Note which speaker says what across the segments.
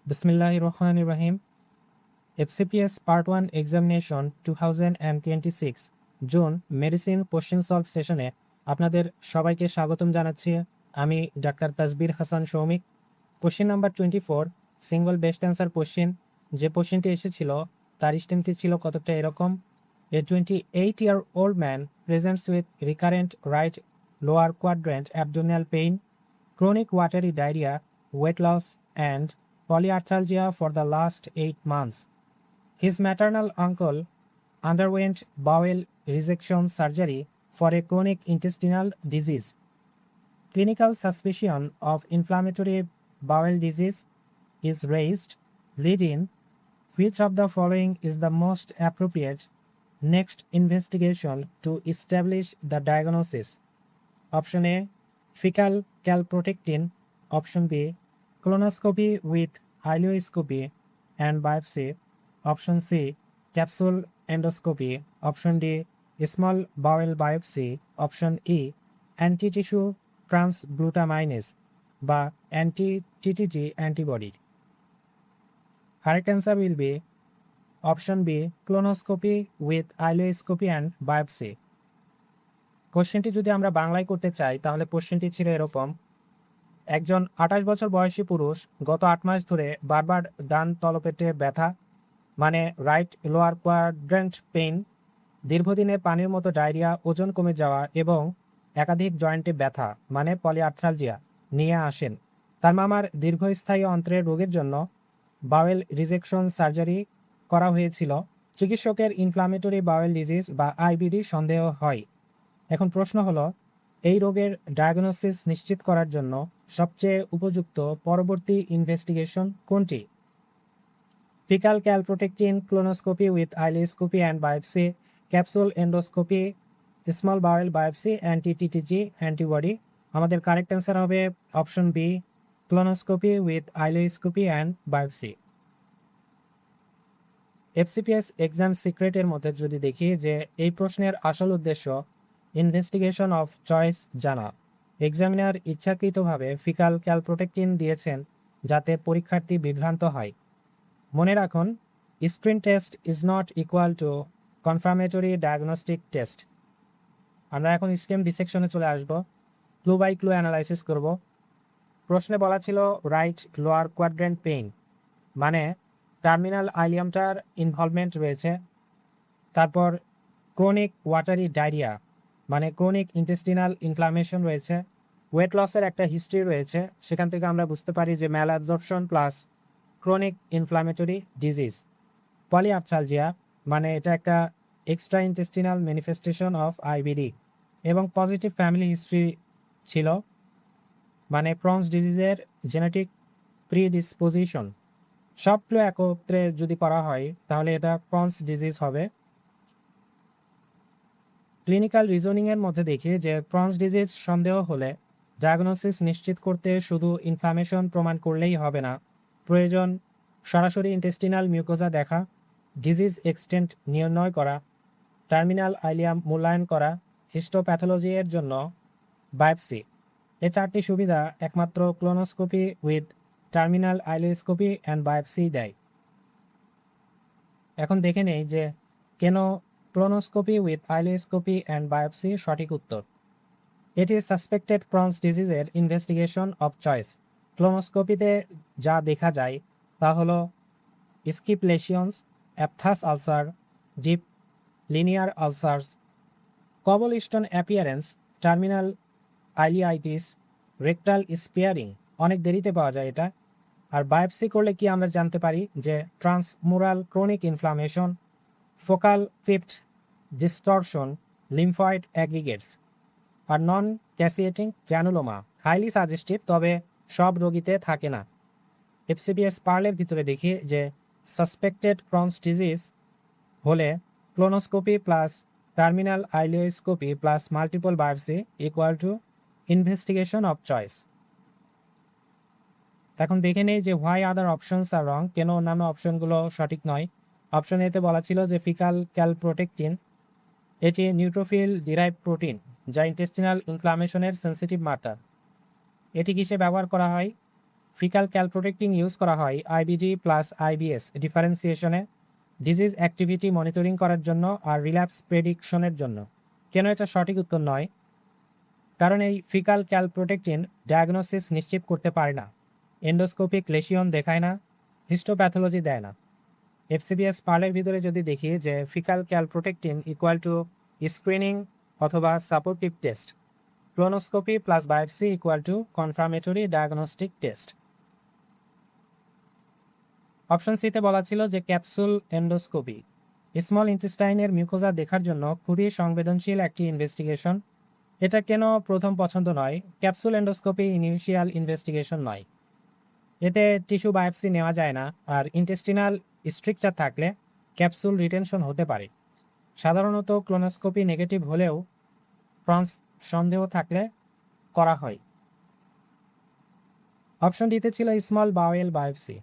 Speaker 1: Bismillahir Rahmanir Rahim. FCPS Part 1 Examination 2026 June medicine question solve সেশনে আপনাদের সবাইকে স্বাগতম জানাচ্ছি। আমি doctor Tasbir Hasan Soumik. Question number 24 single best answer question. যে কোশ্চেনটি এসেছিল তার স্টেমটি ছিল কতটা এরকম: এ 28-year-old man presents with recurrent right lower quadrant abdominal pain, chronic watery diarrhea, weight loss, and polyarthralgia for the last 8 months. His maternal uncle underwent bowel resection surgery for a chronic intestinal disease. Clinical suspicion of inflammatory bowel disease is raised. Lead-in: which of the following is the most appropriate next investigation to establish the diagnosis? Option A, fecal calprotectin. Option B, colonoscopy with ileoscopy and biopsy. Option C, capsule endoscopy. Option D, small bowel biopsy. Option E, anti-tissue transglutaminase বা anti-TTG antibody. Correct answer will be option B, colonoscopy with ileoscopy and biopsy. কোশ্চেনটি যদি আমরা বাংলায় করতে চাই তাহলে কোশ্চেনটি ছিল এরকম: একজন 28 বছর বয়সী পুরুষ গত 8 মাস ধরে বারবার ডান তলপেটে ব্যথা মানে রাইট লোয়ার কোয়াড্র্যান্ট পেইন, দীর্ঘদিনে পানির মতো ডায়রিয়া, ওজন কমে যাওয়া এবং একাধিক জয়েন্টে ব্যথা মানে পলিআর্থ্রালজিয়া নিয়ে আসেন। তার মামার দীর্ঘস্থায়ী অন্ত্রের রোগের জন্য বাওয়েল রিজেকশন সার্জারি করা হয়েছিল। চিকিৎসকের ইনফ্লামেটরি বাওয়েল ডিজিজ বা আইবিডি সন্দেহ হয়। এখন প্রশ্ন হলো, এই রোগের ডায়াগনোসিস নিশ্চিত করার জন্য সবচেয়ে উপযুক্ত পরবর্তী ইনভেস্টিগেশন কোনটি? Faecal calprotectin, colonoscopy with ileoscopy and biopsy, capsule endoscopy, small bowel biopsy, anti TTG antibody. আমাদের কারেক্ট অ্যান্সার হবে option B, colonoscopy with ileoscopy and biopsy. FCPS exam সিক্রেটের মধ্যে যদি দেখি যে এই প্রশ্নের আসল উদ্দেশ্য ইনভেস্টিগেশন অফ চয়েস জানা। এক্সামিনার ইচ্ছাকৃতভাবে ফিকাল ক্যালপ্রোটেক্টিন দিয়েছেন যাতে পরীক্ষার্থী বিভ্রান্ত হয়। মনে রাখুন, screen test is not equal to confirmatory diagnostic test. আমরা এখন স্টেম ডিসেকশনে চলে আসব, ক্লু বাই ক্লু অ্যানালাইসিস করব। প্রশ্নে বলা ছিল রাইট লোয়ার কোয়াড্র্যান্ট পেইন মানে টার্মিনাল আইলিয়ামটার ইনভলভমেন্ট রয়েছে। তারপর ক্রনিক ওয়াটারি ডায়রিয়া মানে ক্রনিক ইন্টেস্টিনাল ইনফ্লামেশন রয়েছে। ওয়েট লসের একটা হিস্ট্রি রয়েছে, সেখান থেকে আমরা বুঝতে পারি যে malabsorption plus chronic inflammatory disease. Polyarthralgia মানে এটা একটা extra intestinal manifestation of IBD এবং পজিটিভ ফ্যামিলি হিস্ট্রি ছিল মানে ক্রনস ডিজিজের জেনেটিক প্রিডিসপোজিশন। সবগুলো একত্রে যদি করা হয় তাহলে এটা ক্রনস ডিজিজ হবে। ক্লিনিক্যাল রিজনিংয়ের মধ্যে দেখি যে ক্রনস ডিজিজ সন্দেহ হলে ডায়াগনোসিস নিশ্চিত করতে শুধু ইনফ্লামেশন প্রমাণ করলেই হবে না, প্রয়োজন সরাসরি ইন্টেস্টিনাল মিউকোজা দেখা, ডিজিজ এক্সটেন্ট নির্ণয় করা, টার্মিনাল আইলিয়াম মূল্যায়ন করা, হিস্টোপ্যাথোলজি এর জন্য বায়োপসি। এই চারটি সুবিধা একমাত্র colonoscopy with terminal ileoscopy and biopsy দেয়। এখন দেখে নেই যে কেন colonoscopy with ileoscopy and biopsy সঠিক উত্তর। এটি সাসপেক্টেড ক্রনস ডিজিজের ইনভেস্টিগেশন অফ চয়েস। ক্লোনোস্কোপিতে যা দেখা যায় তা হলো skip lesions, aphthous ulcer, zip linear ulcers, cobblestone appearance, terminal ileitis, rectal sparing, অনেক দেরিতে পাওয়া যায় এটা। আর বায়োপসি করলে কি আমরা জানতে পারি যে transmural chronic inflammation, focal fifth distortion, lymphoid aggregates. আর non caseating granuloma highly suggestive, তবে সব রোগীতে থাকে না। এফসিপিএস পার্লের ভিতরে দেখি যে সাসপেক্টেড ক্রনস ডিজিজ হলে colonoscopy plus terminal ileoscopy plus multiple biopsy equal to investigation of choice. এখন দেখে নেই যে হোয়াই আদার অপশনস আর রং, কেন অন্যান্য অপশনগুলো সঠিক নয়। অপশন এতে বলা ছিল যে ফিকাল ক্যালপ্রোটেক্টিন এটি নিউট্রোফিল ডিরাইভ প্রোটিন যা ইন্টেস্টিনাল ইনফ্লামেশনের সেন্সিটিভ মার্কার। এটি কিসে ব্যবহার করা হয়? ফিকাল ক্যালপ্রোটেক্টিং ইউজ করা হয় আইবিজি প্লাস আইবিএস ডিফারেন্সিয়েশনে, ডিজিজ অ্যাক্টিভিটি মনিটরিং করার জন্য আর রিল্যাপস প্রেডিকশনের জন্য। কেন এটা সঠিক উত্তর নয়? কারণ এই ফিকাল ক্যালপ্রোটেক্টিন ডায়াগনোসিস নিশ্চিত করতে পারে না, এন্ডোস্কোপিক লেশিয়ন দেখায় না, হিস্টোপ্যাথোলজি দেয় না। এফসিপিএস পার্লের ভিতরে যদি দেখি যে faecal calprotectin equal to screening অথবা supportive test, colonoscopy plus biopsy equal to confirmatory diagnostic test. Option সিতে বলা ছিল যে ক্যাপসুল এন্ডোস্কোপি স্মল ইন্টেস্টাইনের মিউকোজা দেখার জন্য খুবই সংবেদনশীল একটি ইনভেস্টিগেশন। এটা কেন প্রথম পছন্দ নয়? ক্যাপসুল এন্ডোস্কোপি ইনিশিয়াল ইনভেস্টিগেশন নয়, এতে টিস্যু বায়োপসি নেওয়া যায় না, আর ইন্টেস্টিনাল স্ট্রিকচার থাকলে ক্যাপসুল রিটেনশন হতে পারে। সাধারণত ক্লোনোস্কোপি নেগেটিভ হলেও ফ্রন্স সন্দেহ থাকলে করা হয়। অপশন ডিতে ছিল small bowel biopsy.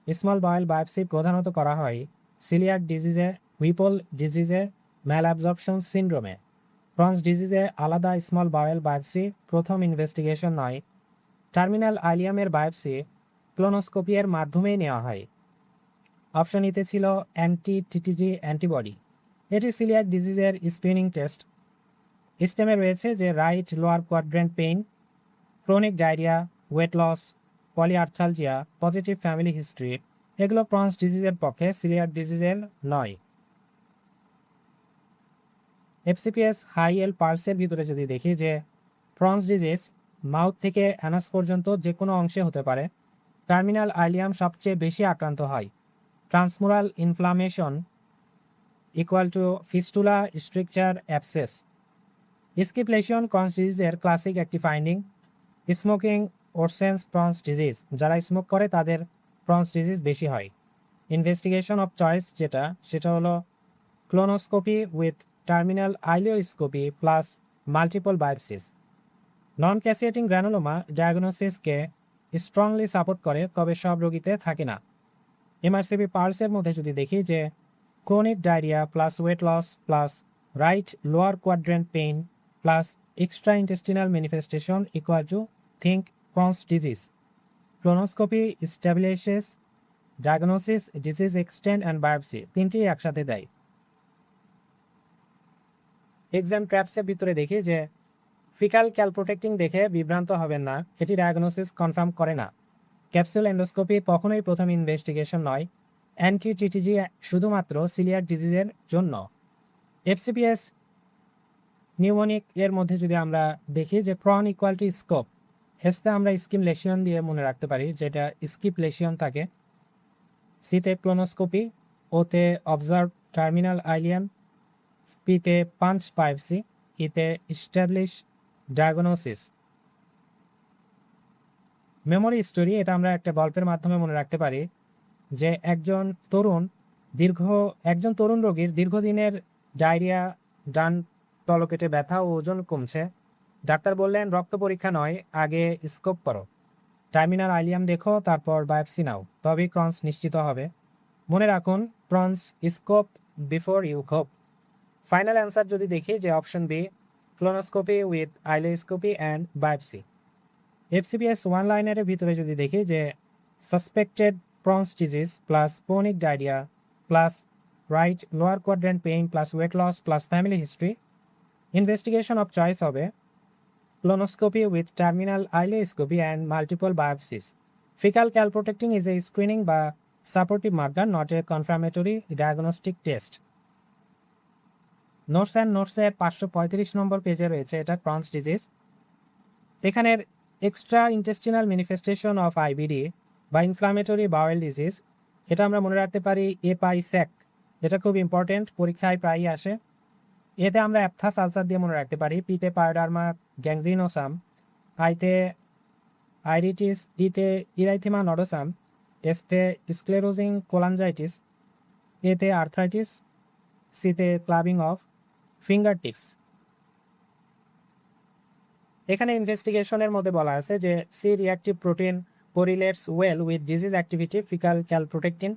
Speaker 1: Small bowel biopsy প্রধানত করা হয় সিলিয়াক ডিজিজে, হুইপল ডিজিজে, ম্যাল অ্যাবজর্পশন সিন্ড্রোমে। ক্রনস ডিজিজে আলাদা স্মল বাওয়েল বায়োপসি প্রথম ইনভেস্টিগেশন নয়। টার্মিনাল আইলিয়ামের বায়োপসি ক্লোনোস্কোপি এর মাধ্যমেই নেওয়া হয়। অপশন ইতে ছিল অ্যান্টি টিটিজি অ্যান্টিবডি। এটি সিলিয়াক ডিজিজের স্ক্রিনিং টেস্ট। স্টেমে রয়েছে যে right lower quadrant pain, chronic diarrhoea, weight loss, polyarthralgia, positive family history, এগুলো ক্রনস ডিজিজের পক্ষে, সিলিয়াক ডিজিজের নয়। এফসিপিএস হাই এল পালসের ভিতরে যদি দেখি যে ক্রনস ডিজিজ মাউথ থেকে অ্যানাস পর্যন্ত যে কোনো অংশে হতে পারে। টার্মিনাল আইলিয়াম সবচেয়ে বেশি আক্রান্ত হয়। Transmural inflammation equal to fistula stricture abscess. Skip lesion Crohn's ডিজিজের ক্লাসিক একটি finding. Smoking worsens Crohn's disease, যারা স্মোক করে তাদের ক্রনস ডিজিজ বেশি হয়। ইনভেস্টিগেশন অফ চয়েস সেটা হলো colonoscopy with terminal ileoscopy plus multiple biopsies. Non caseating granuloma ডায়াগনোসিসকে স্ট্রংলি সাপোর্ট করে, তবে সব রোগীতে থাকে না। এমআরসিপি পালসের মধ্যে যদি দেখি যে chronic diarrhoea plus weight loss plus right lower quadrant pain plus extra intestinal manifestation equal to think Crohn's disease. Colonoscopy establishes diagnosis, disease extent and biopsy, তিনটি একসাথে দেয়। এক্সাম ট্র্যাপসের ভিতরে দেখি যে ফিকাল ক্যালপ্রোটেক্টিং দেখে বিভ্রান্ত হবেন না, এটি ডায়াগনোসিস কনফার্ম করে না। ক্যাপসুল এন্ডোস্কোপি কখনোই প্রথম ইনভেস্টিগেশন নয়। অ্যান্টি টিটিজি শুধুমাত্র সিলিয়াক ডিজিজের জন্য। এফসিপিএস নিউমোনিক এর মধ্যে যদি আমরা দেখি যে ক্রন ইকুয়াল টু স্কোপ, এসতে আমরা স্কিম লেশিয়ন দিয়ে মনে রাখতে পারি, যেটা স্কিপ লেশিয়ন থাকে। সিতে ক্লোনোস্কোপি, ওতে অবজার্ভ টার্মিনাল আইলিয়াম, পিতে পাঞ্চ বায়োপসি, ইতে ইস্টাবলিশ ডায়াগনোসিস। মেমোরি স্টোরি, এটা আমরা একটা গল্পের মাধ্যমে মনে রাখতে পারি যে একজন তরুণ রোগীর দীর্ঘদিনের ডায়রিয়া, ডান তলকেটে ব্যথা ও ওজন কমছে। ডাক্তার বললেন রক্ত পরীক্ষা নয়, আগে স্কোপ করো, টার্মিনাল আইলিয়াম দেখো, তারপর বায়োপসি নাও, তবেই ক্রনস নিশ্চিত হবে। মনে রাখুন, Crohn's scope before you hope. Final answer যদি দেখি যে option B, colonoscopy with ileoscopy and biopsy. FCPS one লাইনারের ভিতরে যদি দেখি যে suspected Crohn's disease plus chronic diarrhoea plus right lower quadrant pain plus weight loss plus family history, investigation of choice হবে colonoscopy with terminal ileoscopy and multiple biopsies. Faecal calprotectin is a screening বা supportive marker, not a confirmatory diagnostic test. Notes and নোটসের 535 নম্বর পেজে রয়েছে এটা Crohn's disease. এখানের extra intestinal manifestation of IBD বা inflammatory bowel disease, এটা আমরা মনে রাখতে পারি এপাইস্যাক। এটা খুব ইম্পর্টেন্ট, পরীক্ষায় প্রায়ই আসে। এতে আমরা অ্যাপথাস আলসার দিয়ে মনে রাখতে পারি। পিতে পায়োডার্মা গ্যাংগ্রিনোসাম, আইতে আইরিটিস, ডিতে ইরাইথেমা নডোসাম, এসতে স্ক্লেরোজিং কোলাঞ্জাইটিস, এতে আর্থ্রাইটিস, সিতে ক্লাবিং অফ ফিঙ্গার টিপস। এখানে ইনভেস্টিগেশনের মধ্যে বলা আছে যে C reactive protein correlates well with disease activity, faecal calprotectin.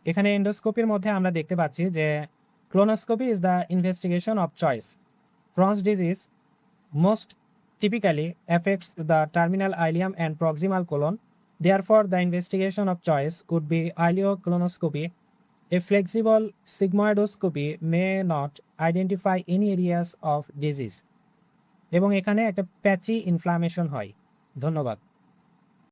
Speaker 1: এখানে এন্ডোস্কোপির মধ্যে আমরা দেখতে পাচ্ছি যে colonoscopy is the investigation of choice. Crohn's disease most typically affects the terminal ileum and proximal colon. Therefore, the investigation of choice could be ileocolonoscopy. A flexible sigmoidoscopy may not identify any areas of disease. এবং এখানে একটা patchy inflammation হয়। ধন্যবাদ।